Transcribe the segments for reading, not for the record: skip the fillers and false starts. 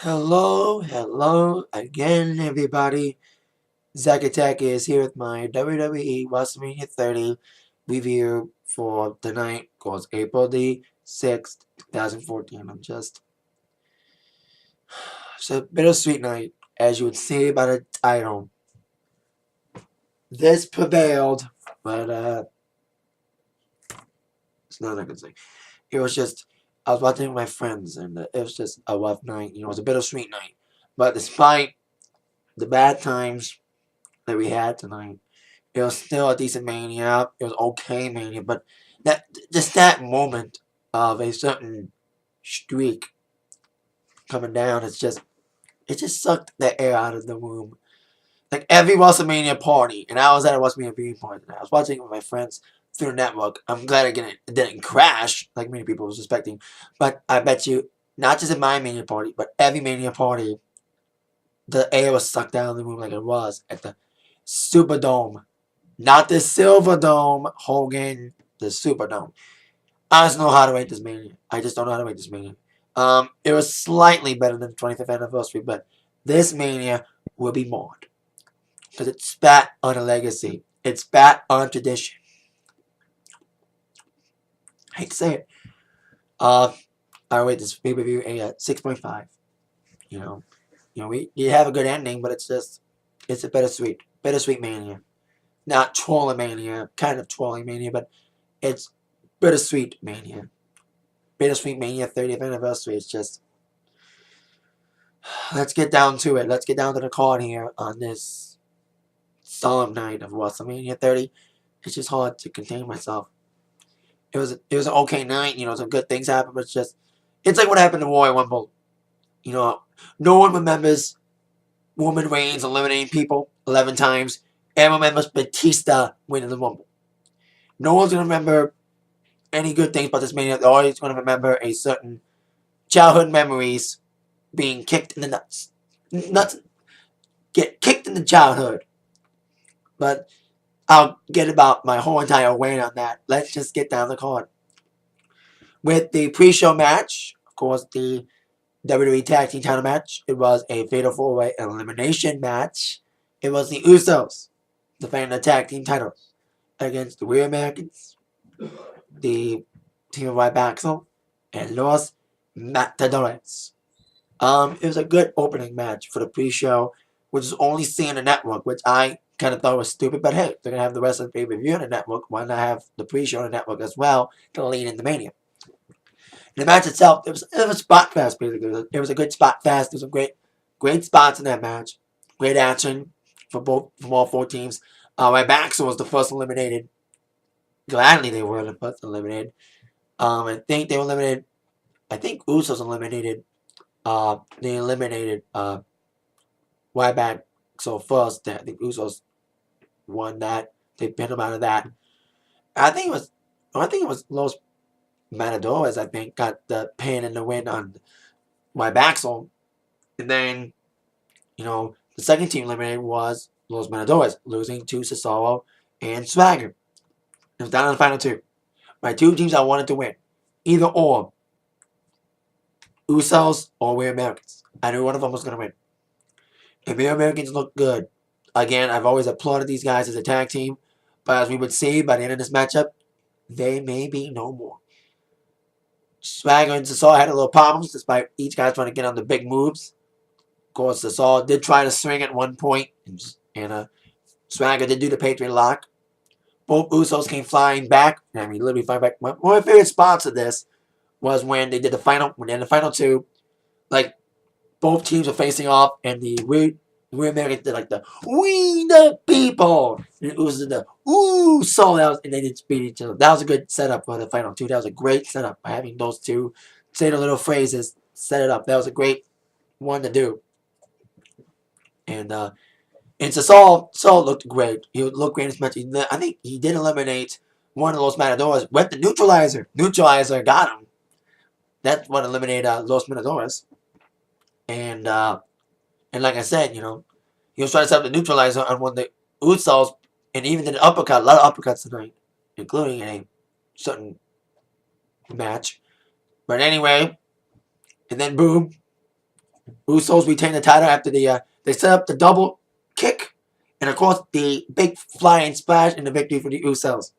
Hello again, everybody. Zack Attack is here with my WWE WrestleMania 30 review for tonight, called April the 6th, 2014. It's a bittersweet night, as you would see by the title. This prevailed, but it's not a good thing. It was just, I was watching with my friends, and it was just a rough night. It was a bittersweet night. But despite the bad times that we had tonight, it was still a decent Mania. It was okay Mania, but that moment of a certain streak coming down, it just sucked the air out of the room. Like every WrestleMania party, and I was at a WrestleMania viewing party, and I was watching it with my friends through the network. I'm glad it didn't crash like many people was expecting, but I bet you, not just at my Mania party, but every Mania party, the air was sucked out of the room like it was at the Superdome. Not the Silver Dome, Hogan, the Superdome. I just don't know how to rate this Mania. I just don't know how to rate this Mania. It was slightly better than the 25th anniversary, but this Mania will be marred. Because it's spat on a legacy. It's spat on tradition. I hate to say it. I rate this pay-per-view a 6.5. You have a good ending, but it's a bittersweet Mania. Not Trolling Mania, kind of Trolling Mania, but it's Bittersweet Mania. Bittersweet Mania 30th anniversary. It's just, let's get down to it. Let's get down to the card here on this solemn night of WrestleMania 30. It's just hard to contain myself. It was an okay night. Some good things happened, but it's like what happened to Royal Rumble. No one remembers Roman Reigns eliminating people 11 times. Everyone remembers Batista winning the Rumble. No one's going to remember any good things about this Mania. They're always going to remember a certain childhood memories being kicked in the nuts. Get kicked in the childhood. But I'll get about my whole entire rant on that. Let's just get down the card. With the pre-show match, of course, the WWE Tag Team title match, it was a Fatal 4-Way elimination match. It was the Usos defending the tag team titles against the Weird Americans, the team of RYBAXEL, and Los Matadores. It was a good opening match for the pre-show, which is only seen on the network, which I kind of thought was stupid. But hey, they're going to have the rest of the pay-per-view on the network. Why not have the pre-show on the network as well to lead into Mania? And the match itself, it was spot fest, basically. It was a good spot fest. There was some great spots in that match. Great action from all four teams. RYBAXEL was the first eliminated. Gladly they were the first eliminated. I think they were eliminated. I think Usos eliminated. They eliminated RYBAXEL first. I think Usos won that. They pinned him out of that. I think it was Los Matadores. I think got the pin and the win on RYBAXEL, and then the second team eliminated was Los Matadores, losing to Cesaro and Swagger. It was down to the final two. My two teams I wanted to win, either or. Usos or Weird Americans. I knew one of them was going to win. And Weird Americans look good. Again, I've always applauded these guys as a tag team, but as we would see by the end of this matchup, they may be no more. Swagger and Cesaro had a little problems, despite each guy trying to get on the big moves. Of course, Cesaro did try to swing at one point, and Swagger did do the Patriot Lock. Both Usos came flying back. I mean, literally flying back. One of my favorite spots of this was when they did the final two. Like, both teams were facing off, and the Weird Americans did like the "We the People," and it was the "Ooh," and they did beat each other. That was a good setup for the final two. That was a great setup. Having those two say the little phrases, set it up. That was a great one to do. And Cesaro looked great. He looked great in this match. I think he did eliminate one of Los Matadores with the neutralizer. Neutralizer got him. That's what eliminated Los Matadores. And like I said, he was trying to set up the neutralizer on one of the Usos, and even did an uppercut. A lot of uppercuts tonight, including in a certain match. But anyway, and then boom, Usos retain the title after they set up the double kick, and of course the big flying splash and the victory for the Usos,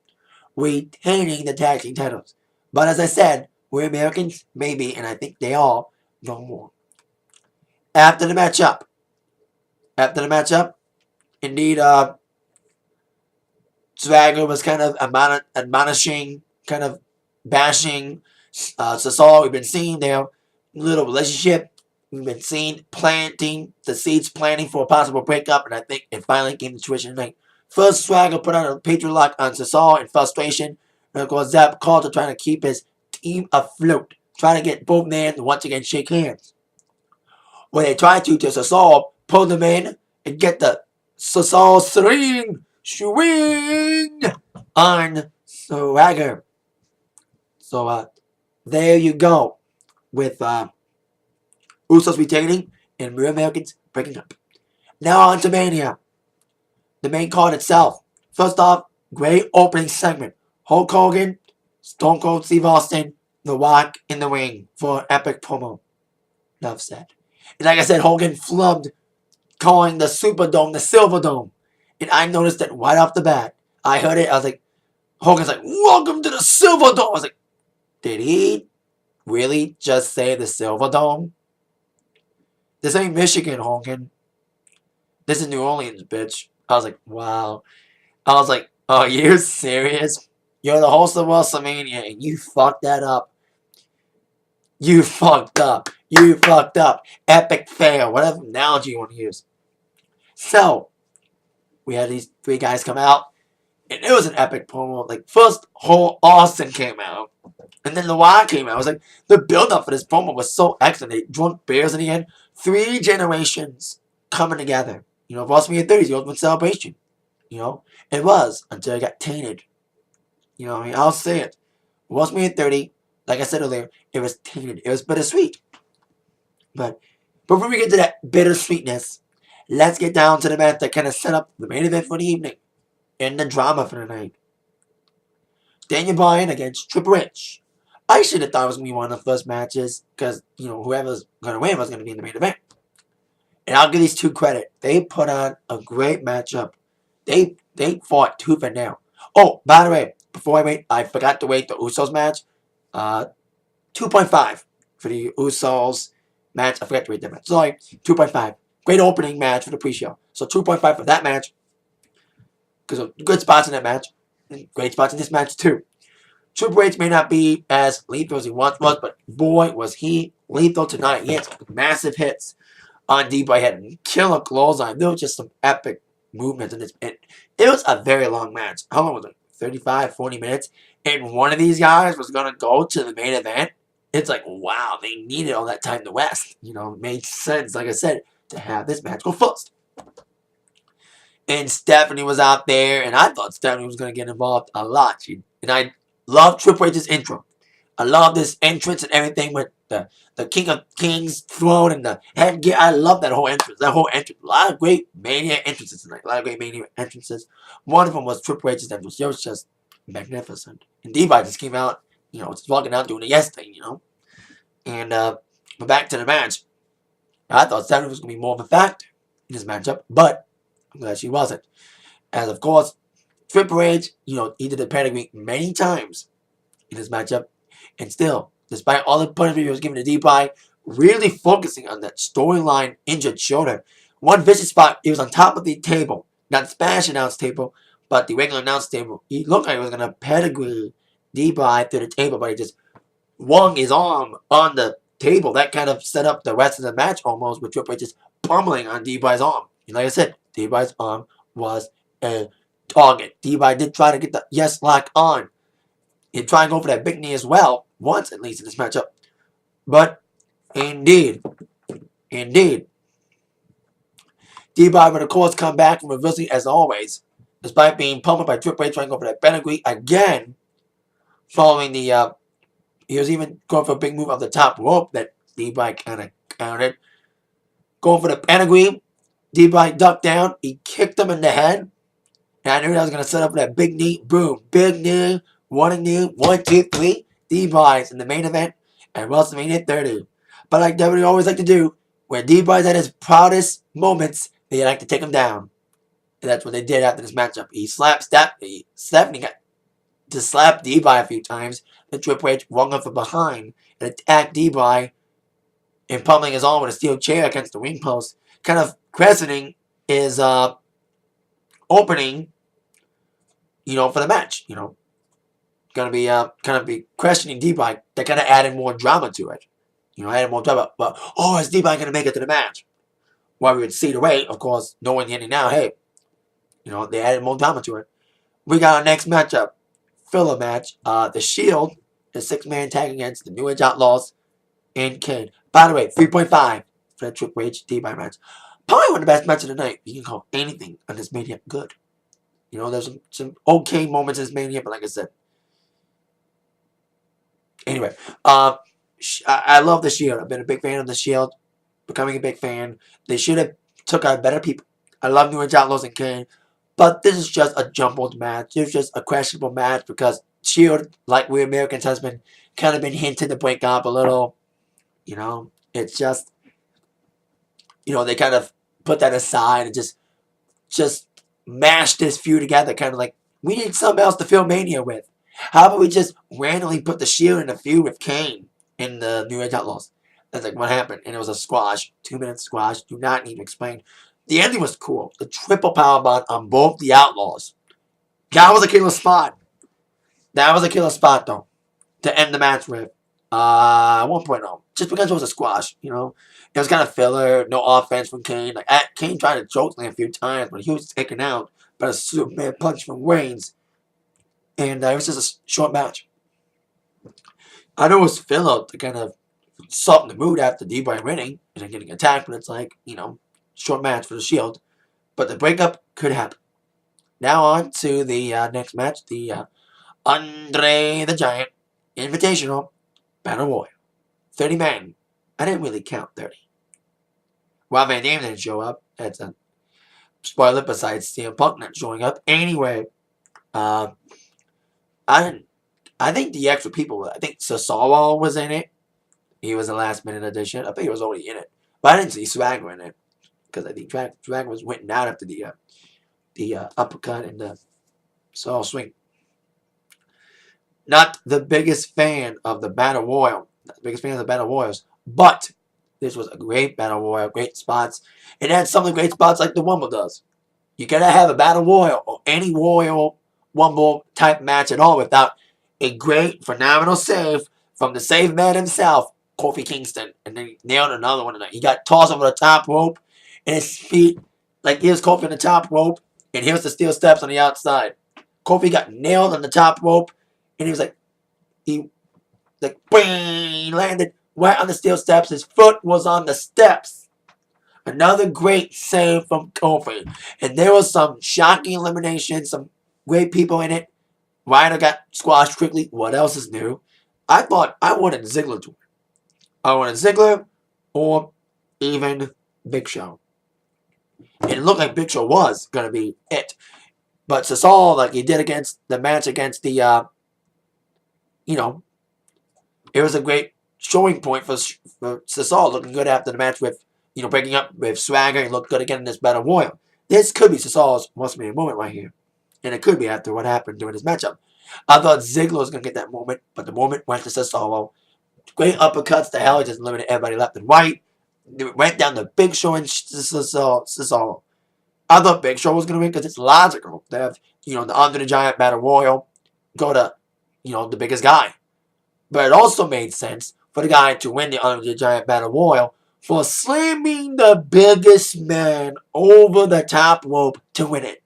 retaining the tag team titles. But as I said, we're Americans, maybe, and I think they all know more. After the matchup, indeed, Swagger was kind of admonishing, kind of bashing Cesaro. We've been seeing their little relationship. We've been seeing planting the seeds, planning for a possible breakup, and I think it finally came to fruition tonight. First, Swagger put on a Patriot lock on Cesaro in frustration, and of course, Zap called to try to keep his team afloat, trying to get both men to once again shake hands. When they tried to Cesaro pull them in and get the Cesaro swing on Swagger. So there you go with Usos retaining and Real Americans breaking up. Now on to Mania, the main card itself. First off, great opening segment. Hulk Hogan, Stone Cold Steve Austin, The Rock in the ring for an epic promo. Enough said. And like I said, Hogan flubbed calling the Superdome the Silver Dome. And I noticed that right off the bat. I heard it. I was like, Hogan's like, welcome to the Silver Dome. I was like, did he really just say the Silver Dome? This ain't Michigan, Hogan. This is New Orleans, bitch. I was like, wow. I was like, oh, you're serious? You're the host of WrestleMania and you fucked that up. You fucked up. You fucked up. Epic fail. Whatever analogy you want to use. So, we had these three guys come out. And it was an epic promo. Like, first, whole Austin came out. And then the Y came out. I was like, the build-up for this promo was so excellent. They drunk beers in the end. 3 generations coming together. You know, WrestleMania 30 is the ultimate celebration. You know, it was until it got tainted. You know what I mean? I'll say it. WrestleMania 30, like I said earlier, it was tainted. It was bittersweet. But before we get to that bittersweetness, let's get down to the match that kind of set up the main event for the evening. And the drama for the night. Daniel Bryan against Triple H. I should have thought it was going to be one of the first matches because, you know, whoever's going to win was going to be in the main event. And I'll give these two credit. They put on a great matchup. They fought tooth and nail. Oh, by the way, before I wait, I forgot to wait the Usos match. 2.5 for the Usos match. I forgot to rate that match. Sorry, 2.5. Great opening match for the pre-show. So 2.5 for that match. Because of good spots in that match. And great spots in this match too. Triple H may not be as lethal as he once was, but boy was he lethal tonight. He had some massive hits on D-Boy. He had killer clothesline. There was just some epic movements in this. And it was a very long match. How long was it? 35, 40 minutes. And one of these guys was going to go to the main event. It's like, wow, they needed all that time to rest. You know, it made sense, like I said, to have this match go first. And Stephanie was out there, and I thought Stephanie was going to get involved a lot. And I love Triple H's intro. I love this entrance and everything with the King of Kings throne and the headgear. I love that whole entrance. A lot of great Mania entrances tonight. A lot of great Mania entrances. One of them was Triple H's entrance. It was just magnificent. And D-Boy just came out, you know, just walking out doing the yes thing, you know. And, but back to the match. I thought Stephanie was going to be more of a factor in this matchup, but I'm glad she wasn't. As of course, Triple H, you know, he did the pedigree many times in this matchup. And still, despite all the punishment he was given to D-Boy, really focusing on that storyline injured shoulder. One vicious spot, he was on top of the table. Not the Spanish announce table, but the regular announce table. He looked like he was going to pedigree D-Boy through the table, but he just swung his arm on the table. That kind of set up the rest of the match almost, with Triple H just pummeling on D-Boy's arm. And like I said, D-Boy's arm was a target. D-Boy did try to get the yes lock on. He'd try and go for that big knee as well, once at least in this matchup. But indeed, D-Boy would of course come back from reversing as always, despite being pummeled by Triple H trying to go for that pedigree again. Following the, he was even going for a big move off the top rope that D-Boy kind of countered. Going for the pedigree. D-Boy ducked down. He kicked him in the head. And I knew that was going to set up that big knee. Boom. Big knee. One knee. 1, 2, 3. D-Boy's in the main event at WrestleMania 30. But like WWE always like to do, When D-Bry's at his proudest moments, they like to take him down. And that's what they did after this matchup. Stephanie got to slap D-Bry a few times. Then Triple H rung him from behind and attacked D-Bry and pummeling his arm with a steel chair against the ring post. Kind of questioning his opening, for the match. Gonna be kind of be questioning D-Bry. They kind of added more drama to it. Added more drama. But is D-Bry gonna make it to the match? Well, we would see the way, of course, knowing the ending now. Hey, they added more drama to it. We got our next matchup, filler match. The Shield, the 6-man tag against the New Age Outlaws and KANE. By the way, 3.5 for that Triple H D-Bry match. Probably one of the best matches of the night. You can call anything on this Mania good. There's some okay moments in this Mania, but like I said. Anyway, I love the Shield. I've been a big fan of the Shield. Becoming a big fan. They should have took out better people. I love New Age Outlaws and KANE. But this is just a jumbled match. It's just a questionable match because Shield, like we Americans, has been kind of been hinted to break up a little. It's just, they kind of put that aside and just mash this feud together. Kind of like, we need something else to fill Mania with. How about we just randomly put the Shield in a feud with KANE in the New Age Outlaws? That's like what happened. And it was a squash. 2-minute squash. Do not need to explain. The ending was cool. The triple powerbomb on both the Outlaws. That was a killer spot. That was a killer spot, though, to end the match with. 1.0. Just because it was a squash, It was kind of filler. No offense from KANE. Like, KANE tried to choke me a few times, but he was taken out by a Superman punch from Reigns. And it was just a short match. I know it was filler to kind of soften the mood after D-Bry winning and then getting attacked, but it's like, short match for the Shield. But the breakup could happen. Now on to the next match, the Andre the Giant Invitational Battle Royal. 30 men. I didn't really count 30. Rob Van Dam didn't show up. That's a spoiler besides CM Punk not showing up. Anyway, I think the extra people, I think Cesaro was in it. He was a last-minute addition. I think he was already in it. But I didn't see Swagger in it. Because I think Swagger was went out after the uppercut and the saw swing. Not the biggest fan of the Battle Royal. Not the biggest fan of the Battle Royals. But this was a great Battle Royal. Great spots. It had some of the great spots like the Rumble does. You gotta have a Battle Royal or any Royal Rumble type match at all without a great, phenomenal save from the save man himself, Kofi Kingston. And then he nailed another one tonight. He got tossed over the top rope. And his feet, like here's Kofi on the top rope. And here's the steel steps on the outside. Kofi got nailed on the top rope. And he was like, bang, landed right on the steel steps. His foot was on the steps. Another great save from Kofi. And there was some shocking eliminations, some great people in it. Ryder got squashed quickly. What else is new? I thought I wanted Ziggler to win. I wanted Ziggler or even Big Show. And it looked like Big Show was going to be it. But Cesaro, like he did against the match against the, it was a great showing point for Cesaro, looking good after the match with, breaking up with Swagger and looked good again in this Battle Royal. This could be Cesaro's must-be moment right here. And it could be after what happened during this matchup. I thought Ziggler was going to get that moment, but the moment went to Cesaro. Great uppercuts to hell. He just eliminated everybody left and right. It went down to Big Show and Cesaro. I thought Big Show was going to win because it's logical to have, the Under the Giant Battle Royal go to, the biggest guy. But it also made sense for the guy to win the Under the Giant Battle Royal for slamming the biggest man over the top rope to win it.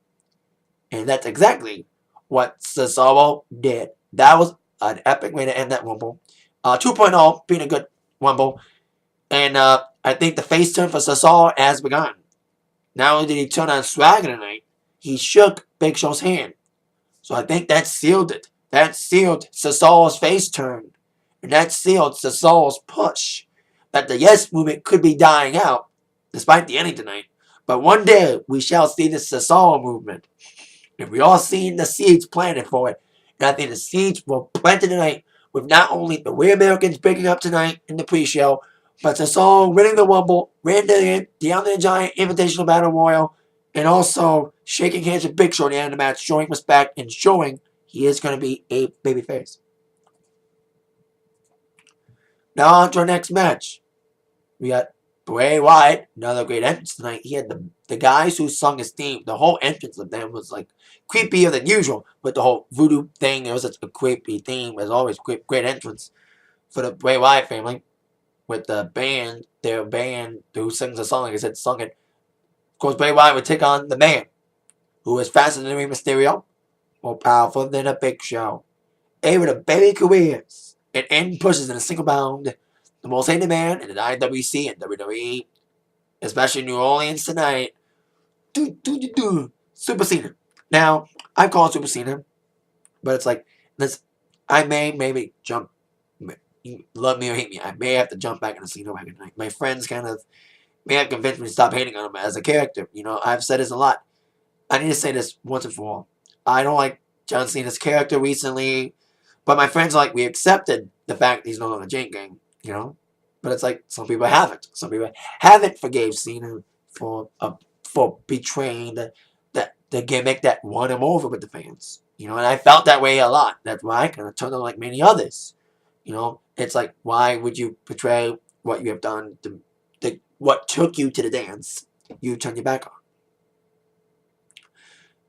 And that's exactly what Cesaro did. That was an epic way to end that Rumble. 2.0 being a good Rumble. And I think the face turn for Cesaro has begun. Not only did he turn on Swagger tonight, he shook Big Show's hand. So I think that sealed it. That sealed Cesaro's face turn. And that sealed Cesaro's push. That the Yes movement could be dying out, despite the ending tonight. But one day, we shall see the Cesaro movement. And we all seen the seeds planted for it. And I think the seeds were planted tonight with not only the We Americans breaking up tonight in the pre-show, But the song winning the Rumble, winning the Under the Giant Invitational Battle Royal, and also shaking hands with Big Show at the end of the match, showing respect and showing he is going to be a babyface. Now on to our next match. We got Bray Wyatt, another great entrance tonight. He had the guys who sung his theme. The whole entrance of them was like creepier than usual. With the whole voodoo thing, it was such a creepy theme. As always, great entrance for the Bray Wyatt family. With the band, their band who sings the song, like I said, sung it. Of course, Bray Wyatt would take on the man, who is faster than Rey Mysterio, more powerful than a Big Show, able to bury careers and end pushes in a single bound. The most hated man in the IWC and WWE, especially New Orleans tonight. Super Cena. Now, I call it Super Cena, but it's like this. I may maybe jump. You love me or hate me, I may have to jump back into Cena wagon tonight. My friends kind of may have convinced me to stop hating on him as a character. You know, I've said this a lot. I need to say this once and for all. I don't like John Cena's character recently, but my friends are like, we accepted the fact that he's no longer Jane Gang, you know? But it's like, some people haven't. Some people haven't forgave Cena for betraying the gimmick that won him over with the fans. You know, and I felt that way a lot. That's why I kind of turned on like many others. You know, it's like, why would you betray what you have done, what took you to the dance, you turn your back on?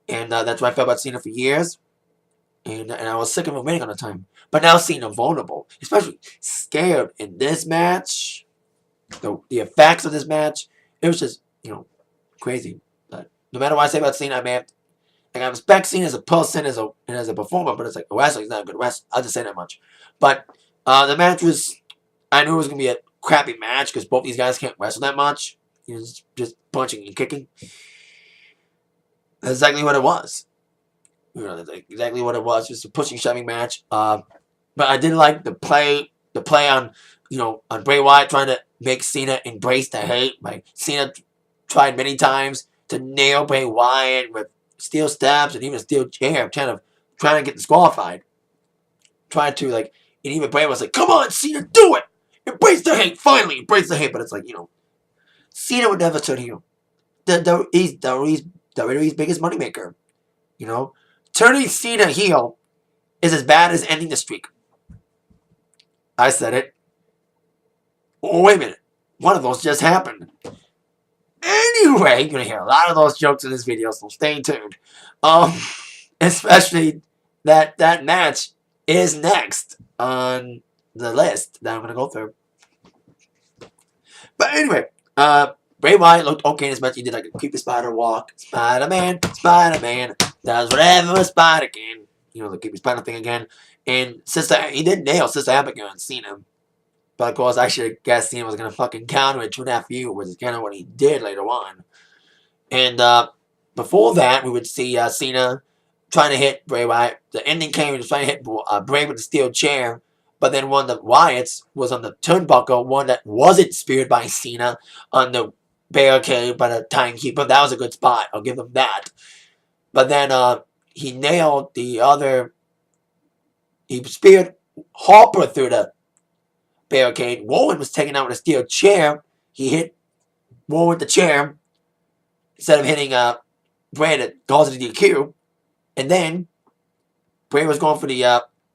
And that's what I felt about Cena for years. And I was sick of him waiting on the time. But now seeing him vulnerable, especially scared in this match, the effects of this match, it was just, you know, crazy. But no matter what I say about Cena, I may have to, like, I respect Cena as a person, as a performer, but it's like, a wrestler, he's not a good wrestler. I'll just say that much. But the match was, I knew it was going to be a crappy match because both these guys can't wrestle that much. You know, just punching and kicking. That's exactly what it was. You know, that's exactly what it was. Just a pushing, shoving match. But I did like the play on, you know, on Bray Wyatt trying to make Cena embrace the hate. Like, Cena tried many times to nail Bray Wyatt with steel stabs and even a steel chair, trying to get disqualified. Trying to, like, and even Bryan was like, come on, Cena, do it! Embrace the hate! Finally, embrace the hate! But it's like, you know, Cena would never turn heel. He's WWE's biggest moneymaker. You know? Turning Cena heel is as bad as ending the streak. I said it. Oh, wait a minute. One of those just happened. Anyway, you're going to hear a lot of those jokes in this video, so stay tuned. Especially that match is next on the list that I'm going to go through. But anyway, Bray Wyatt looked okay in this match. He did like a creepy spider walk. Spider-Man does whatever a spider can. You know, the creepy spider thing again. And he did nail Sister Abigail and Cena. But of course, I should have guessed Cena was going to fucking counter it 2.5 years, which is kind of what he did later on. And before that, we would see Cena trying to hit Bray Wyatt. The ending came, he was trying to hit Bray with a steel chair. But then one of the Wyatts was on the turnbuckle, one that wasn't speared by Cena on the barricade by the timekeeper. That was a good spot. I'll give him that. But then he nailed the other. He speared Harper through the barricade. Rowan was taken out with a steel chair. He hit Rowan with the chair instead of hitting Bray that caused the DQ. And then Bray was going for the.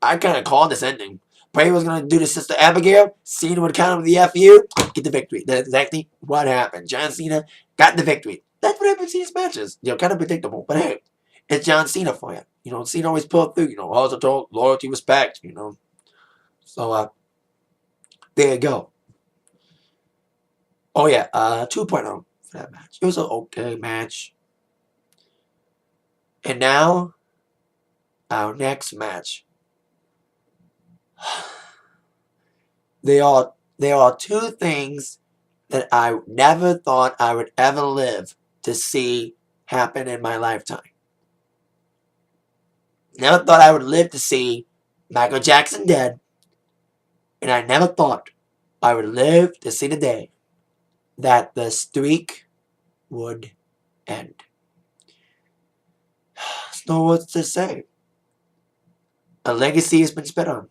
I kind of called this ending. Bray was going to do the Sister Abigail. Cena would count him with the FU. Get the victory. That's exactly what happened. John Cena got the victory. That's what happens in these matches. You know, kind of predictable. But hey, it's John Cena for you. You know, Cena always pulled through. You know, always told loyalty, respect. You know. So, there you go. Oh, yeah. 2.0 for that match. It was an okay match. And now, our next match. There are two things that I never thought I would ever live to see happen in my lifetime. Never thought I would live to see Michael Jackson dead. And I never thought I would live to see the day that the streak would end. There's no words to say. A legacy has been spit on.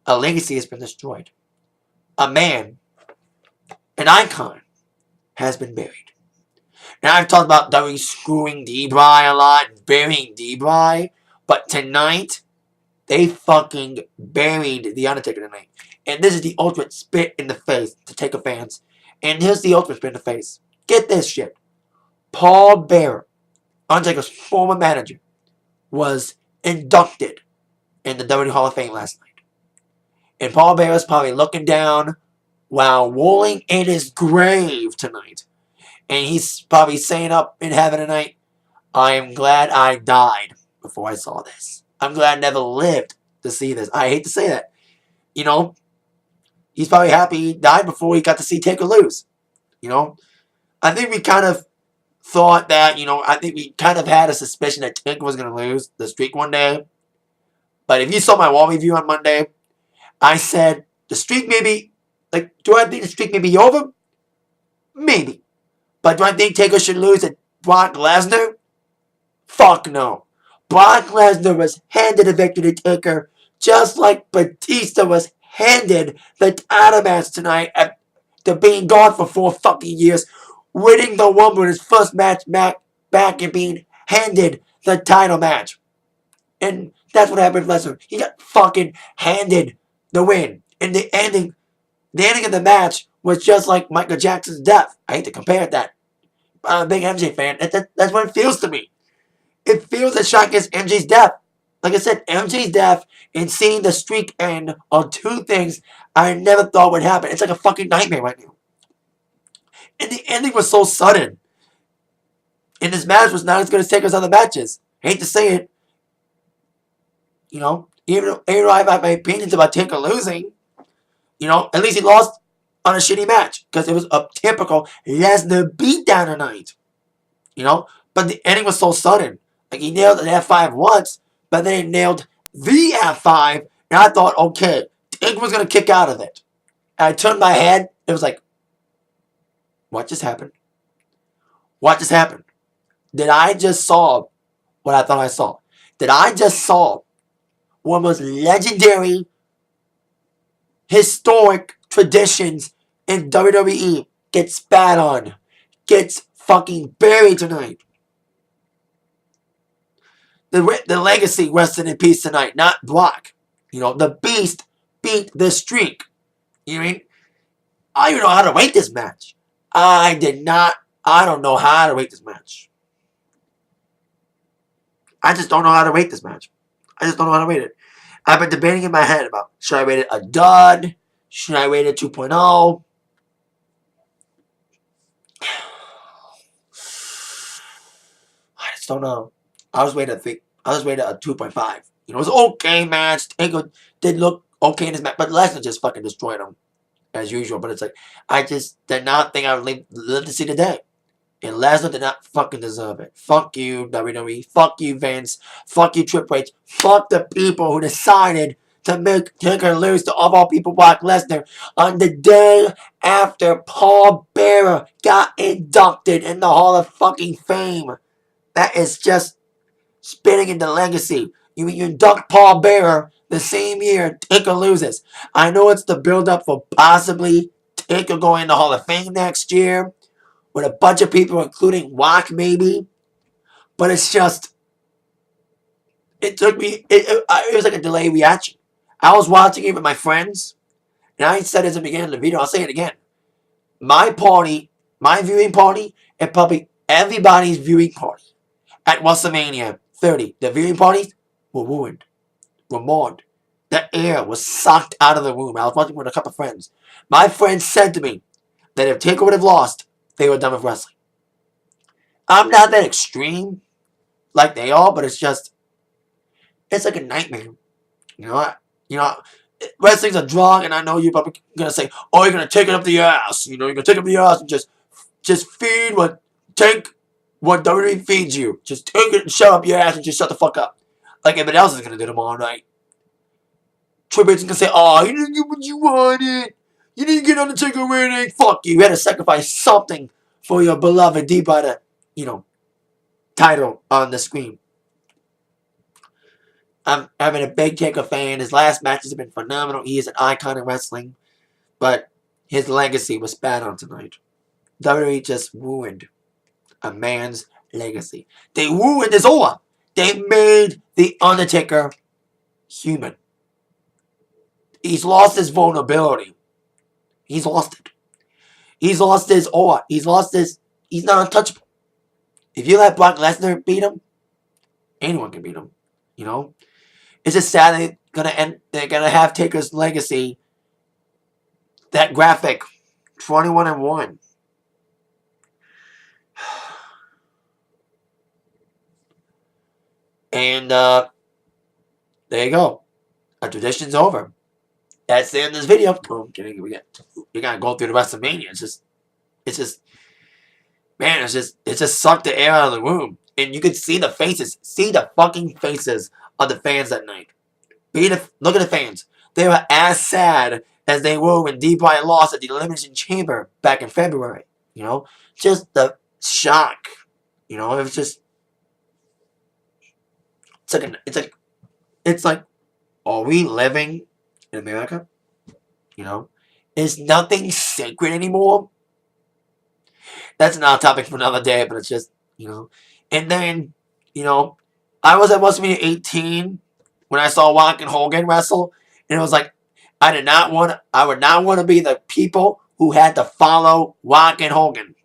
A legacy has been destroyed. A man an icon has been buried. And I've talked about WWE screwing Brey a lot, burying Brey, but tonight, they fucking buried The Undertaker tonight. And this is the ultimate spit in the face to Taker fans. And here's the ultimate spit in the face. Get this shit. Paul Bearer, Undertaker's former manager, was inducted in the WWE Hall of Fame last night. And Paul Bearer's probably looking down while rolling in his grave tonight. And he's probably saying up in heaven tonight, I am glad I died before I saw this. I'm glad I never lived to see this. I hate to say that. You know, he's probably happy he died before he got to see Taker lose. You know, I think we kind of thought that, I think we kind of had a suspicion that Taker was going to lose the streak one day. But if you saw my wall review on Monday, I said the streak may be, do I think the streak may be over? Maybe. But do I think Taker should lose at Brock Lesnar? Fuck no. Brock Lesnar was handed a victory to Taker just like Batista was handed the title match tonight after being gone for 4 fucking years, winning the Rumble in his first match back and being handed the title match. And that's what happened with Lesnar. He got fucking handed the win. And the ending of the match was just like Michael Jackson's death. I hate to compare it that. I'm a big MJ fan. That's what it feels to me. It feels as shocking as MJ's death. Like I said, MJ's death and seeing the streak end are two things I never thought would happen. It's like a fucking nightmare right now. And the ending was so sudden. And this match was not as good as Taker's other matches. I hate to say it. Even though I have my opinions about Taker losing, at least he lost on a shitty match. Because it was a typical Lesnar beatdown tonight. But the ending was so sudden. Like, he nailed an F5 once, but then he nailed the F5, and I thought, okay, Taker was going to kick out of it. And I turned my head, it was like, what just happened? What just happened? Did I just saw what I thought I saw? Did I just saw one of the most legendary, historic traditions in WWE get spat on, gets fucking buried tonight? The legacy rested in peace tonight, not Brock. The Beast beat the streak. You know what I mean? I don't even know how to rate this match. I don't know how to rate this match. I just don't know how to rate this match. I just don't know how to rate it. I've been debating in my head about, should I rate it a dud? Should I rate it 2.0? I just don't know. I was rated a 2.5. It was an okay match. Taker did look okay in this match, but Lesnar just fucking destroyed him as usual. But it's like, I just did not think I would live to see the day. And Lesnar did not fucking deserve it. Fuck you, WWE. Fuck you, Vince. Fuck you, Triple H. Fuck the people who decided to make Taker lose to, of all people, Brock Lesnar on the day after Paul Bearer got inducted in the Hall of fucking Fame. That is just spitting into legacy. You induct Paul Bearer the same year Taker loses. I know it's the build-up for possibly Taker going in the Hall of Fame next year with a bunch of people, including Wyatt maybe. But it's just, it took me, it was like a delayed reaction. I was watching it with my friends, and I said this at the beginning of the video, I'll say it again. My viewing party, and probably everybody's viewing party at WrestleMania 30, the viewing parties were ruined, were mourned. The air was sucked out of the room. I was watching with a couple of friends. My friends said to me that if Taker would have lost, they were done with wrestling. I'm not that extreme like they are, but it's like a nightmare. Wrestling's a drug, and I know you're probably gonna say, "Oh, you're gonna take it up the ass." You're gonna take it up the ass and just feed what WWE feeds you. Just take it and shut up your ass and just shut the fuck up. Like everybody else is gonna do tomorrow night. Triple H is gonna say, "Oh, you didn't get what you wanted. You didn't get Undertaker winning. Fuck you. You had to sacrifice something for your beloved D-Body, title on the screen." I'm a big Taker fan. His last matches have been phenomenal. He is an icon in wrestling. But His legacy was spat on tonight. WWE just ruined a man's legacy. They ruined his aura. They made The Undertaker human. He's lost his vulnerability. He's lost it. He's lost his aura. He's not untouchable. If you let Brock Lesnar beat him, anyone can beat him. You know? It's just sad they're gonna have Taker's legacy. That graphic. 21-1. And there you go. A tradition's over. That's the end of this video. Boom. We gotta go through the WrestleMania. It's just sucked the air out of the room. And you could see the faces. See the fucking faces of the fans that night. Look at the fans. They were as sad as they were when Bryan lost at the Elimination Chamber back in February. You know? Just the shock. You know, it was just... It's like, are we living in America? You know? Is nothing sacred anymore? That's another topic for another day, but it's just, you know. And then, you know, I was at WrestleMania 18 when I saw Wyatt and Hogan wrestle, and it was like, I would not want to be the people who had to follow Wyatt and Hogan.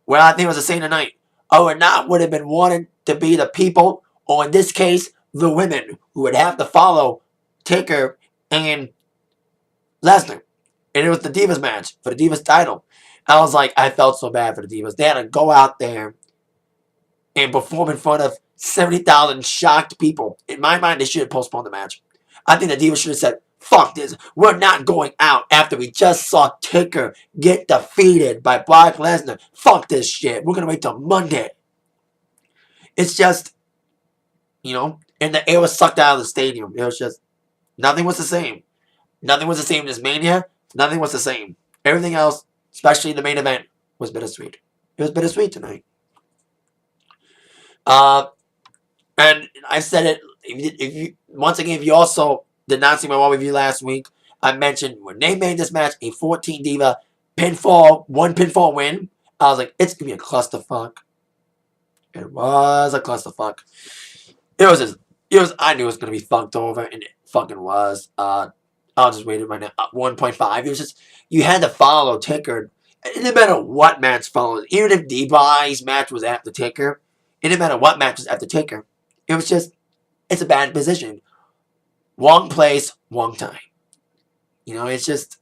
Well, I think it was the same tonight. I would have been wanting to be the people, or in this case, the women who would have to follow Taker and Lesnar. And it was the Divas match for the Divas title. I was like, I felt so bad for the Divas. They had to go out there and perform in front of 70,000 shocked people. In my mind, they should have postponed the match. I think the Divas should have said, fuck this. We're not going out after we just saw Taker get defeated by Brock Lesnar. Fuck this shit. We're going to wait till Monday. It's just, you know, and the air was sucked out of the stadium. It was just, nothing was the same. Nothing was the same in this Mania. Nothing was the same. Everything else, especially the main event, was bittersweet. It was bittersweet tonight. And I said it, if you also did not see my Raw review last week, I mentioned when they made this match a 14 Diva one pinfall win, I was like, it's going to be a clusterfuck. It was a clusterfuck. I knew it was going to be fucked over, and it fucking was. I'll just wait it right now. 1.5. It was just, you had to follow Taker. It didn't matter what match followed. Even if Brey's match was after Taker, it didn't matter what match was after Taker. It was just, it's a bad position. Wrong place, wrong time. You know, it's just,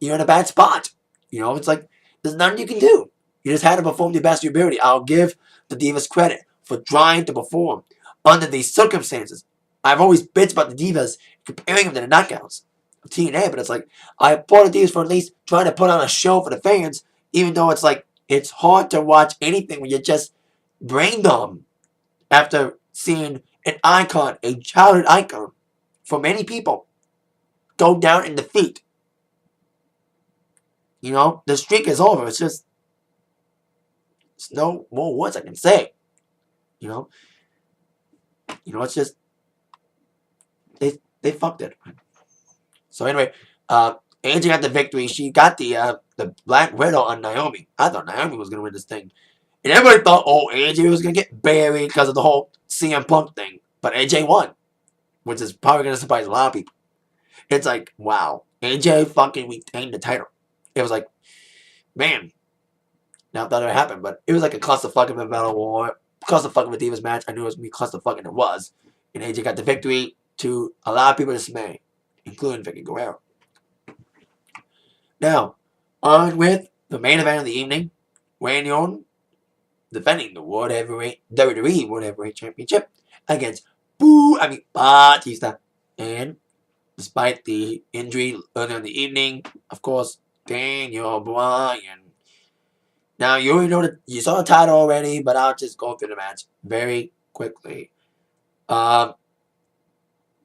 you're in a bad spot. You know, it's like, there's nothing you can do. You just had to perform the best of your ability. I'll give the Divas credit for trying to perform under these circumstances. I've always bitched about the Divas, comparing them to the knockouts of TNA, but it's like, I applaud the Divas for at least trying to put on a show for the fans, even though it's like, it's hard to watch anything when you're just brain dumb after seeing an icon, a childhood icon, for many people, go down in defeat. You know, the streak is over. It's just, there's no more words I can say. You know, it's just, they fucked it. So anyway, AJ got the victory. She got the Black Widow on Naomi. I thought Naomi was gonna win this thing, and everybody thought, oh, AJ was gonna get buried because of the whole CM Punk thing. But AJ won, which is probably gonna surprise a lot of people. It's like, wow, AJ fucking retained the title. It was like, man, not that it happened, but it was like a clusterfuck of a battle war, clusterfuck of a Divas match. I knew it was gonna be clusterfuck, and it was. And AJ got the victory to a lot of people's dismay, including Vickie Guerrero. Now, on with the main event of the evening, Randy Orton defending the WWE World Heavyweight Championship against Batista. And despite the injury earlier in the evening, of course, Daniel Bryan. Now, you already know you saw the title already, but I'll just go through the match very quickly.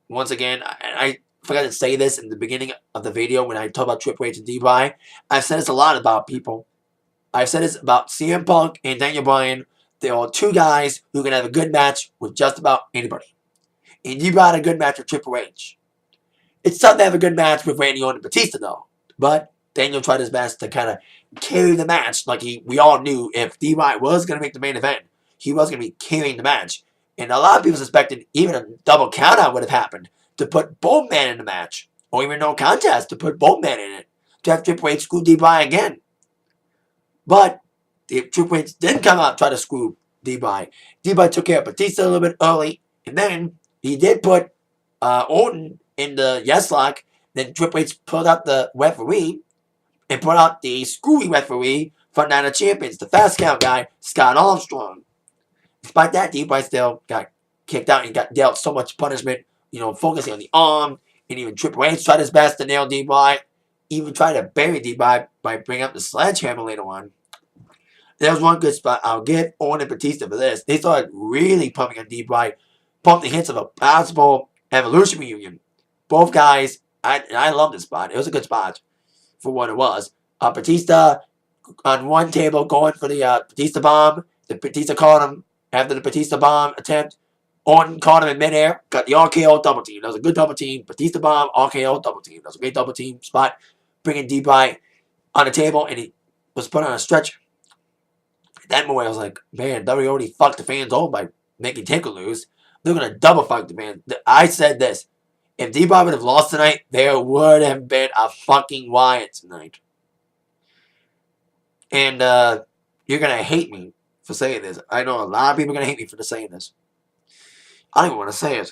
Once again, I forgot to say this in the beginning of the video when I talked about Triple H and Brey. I've said this a lot about people. I've said this about CM Punk and Daniel Bryan. They are two guys who can have a good match with just about anybody. And Brey had a good match with Triple H. It's tough to have a good match with Randy Orton and Batista, though. But Daniel tried his best to kind of carry the match. Like we all knew if DY was going to make the main event, he was going to be carrying the match. And a lot of people suspected even a double countout would have happened to put both men in the match. Or even no contest to put both men in it. To have Triple H screw DY again. But if Triple H didn't come out and try to screw DY, DY took care of Batista a little bit early. And then he did put Orton in the yes lock. Then Triple H pulled out the referee and put out the screwy referee for Night of Champions, the fast count guy, Scott Armstrong. Despite that, DY still got kicked out and got dealt so much punishment, focusing on the arm. And even Triple H tried his best to nail DY. Even tried to bury DY by bringing up the sledgehammer later on. There was one good spot. I'll give Orton and Batista for this. They started really pumping on DY, pumping the hints of a possible Evolution reunion. Both guys, I love this spot. It was a good spot for what it was. Batista on one table going for the Batista bomb. The Batista caught him after the Batista bomb attempt. Orton caught him in midair. Got the RKO double team. That was a good double team. Batista bomb, RKO double team. That was a great double team spot. Bringing DY on the table, and he was put on a stretcher. At that moment, I was like, man, WWE already fucked the fans over by making Taker lose. They're going to double fuck the fans. I said this. If DY would have lost tonight, there would have been a fucking Wyatt tonight. And you're going to hate me for saying this. I know a lot of people are going to hate me for saying this. I don't even want to say it.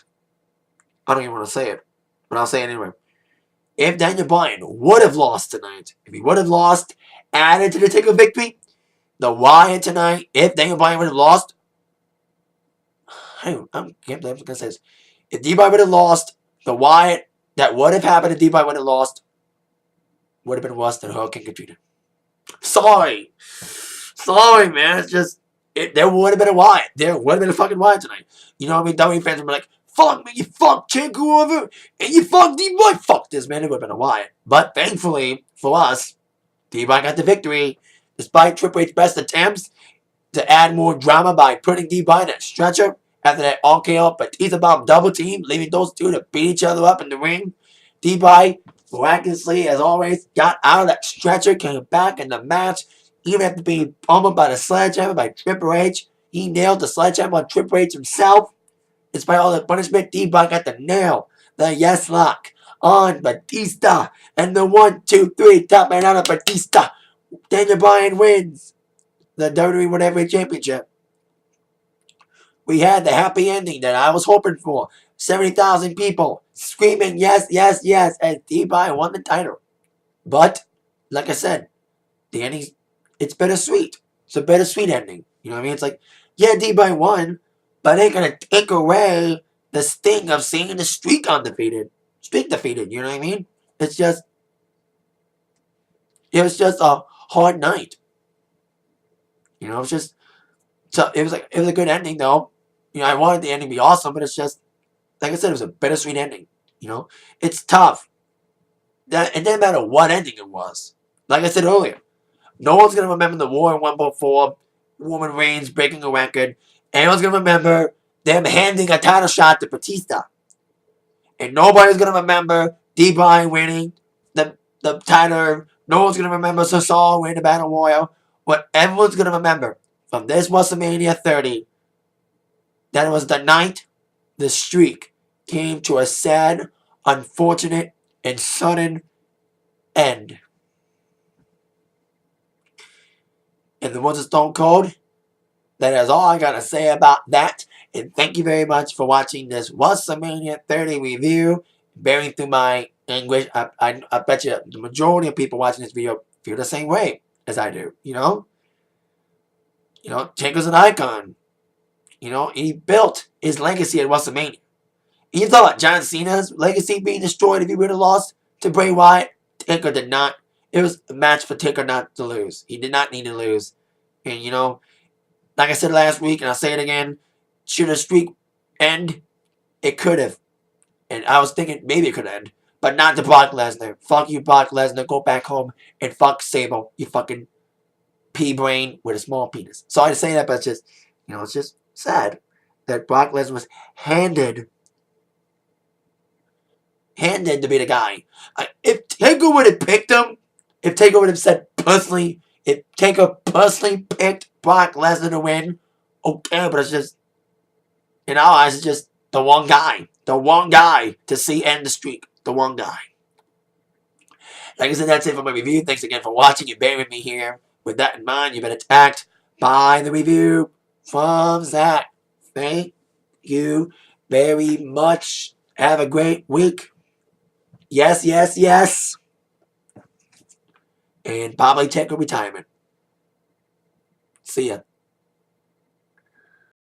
But I'll say it anyway. If Daniel Bryan would have lost tonight, if he would have lost, added to the Taker victory, the Wyatt tonight, if Daniel Bryan would have lost, I can't believe I'm going to say this. If DY would have lost, the Wyatt that would have happened if DY would have lost would have been worse than Hurricane Katrina. Sorry, man. It's just, there would have been a Wyatt. There would have been a fucking Wyatt tonight. You know what I mean? WWE fans would be like, fuck me, you fuck Taker over, and you fuck DY. Fuck this, man. It would have been a Wyatt. But thankfully, for us, DY got the victory. Despite Triple H's best attempts to add more drama by putting DY in that stretcher after that RKO Batista bomb double team, leaving those two to beat each other up in the ring. DY, miraculously, as always, got out of that stretcher, came back in the match, even after being pummeled by the sledgehammer by Triple H. He nailed the sledgehammer on Triple H himself. Despite all the punishment, DY got the nail, the yes lock on Batista, and the 1, 2, 3 top man out of Batista. Daniel Bryan wins the WWE Whatever Championship. We had the happy ending that I was hoping for. 70,000 people screaming yes, yes, yes, as DY won the title. But, like I said, the ending, it's bittersweet. It's a bittersweet ending. You know what I mean? It's like, yeah, DY won, but it ain't going to take away the sting of seeing the streak undefeated. Streak defeated, you know what I mean? It was just a hard night. It was just, so it was a good ending though. I wanted the ending to be awesome, but it's just, like I said, it was a bittersweet ending. It's tough. It didn't matter what ending it was. Like I said earlier, no one's going to remember the War in 1.4, Roman Reigns breaking a record. Everyone's going to remember them handing a title shot to Batista. And nobody's going to remember DY winning the title. No one's going to remember Cesaro winning the Battle Royal. What everyone's going to remember from this WrestleMania 30, that it was the night the streak came to a sad, unfortunate, and sudden end. And the words of Stone Cold, that is all I got to say about that. And thank you very much for watching this WrestleMania 30 review. Bearing through my English, I bet you the majority of people watching this video feel the same way as I do. Taker's an icon. He built his legacy at WrestleMania. You thought about John Cena's legacy being destroyed if he would have lost to Bray Wyatt? Taker did not. It was a match for Taker not to lose. He did not need to lose. And, like I said last week, and I'll say it again, should a streak end? It could have. And I was thinking maybe it could end. But not to Brock Lesnar. Fuck you, Brock Lesnar. Go back home and fuck Sable. You fucking pea-brain with a small penis. Sorry to say that, but it's just, it's just sad that Brock Lesnar was handed to be the guy. If Taker would have picked him if Taker would have said personally, if Taker personally picked Brock Lesnar to win, okay, but it's just, in our eyes, it's just the one guy. The one guy to see end the streak. The one guy. Like I said, that's it for my review. Thanks again for watching and bearing with me here. With that in mind, you've been attacked by the review from Zach. Thank you very much. Have a great week. Yes, yes, yes. And probably take a retirement. See ya.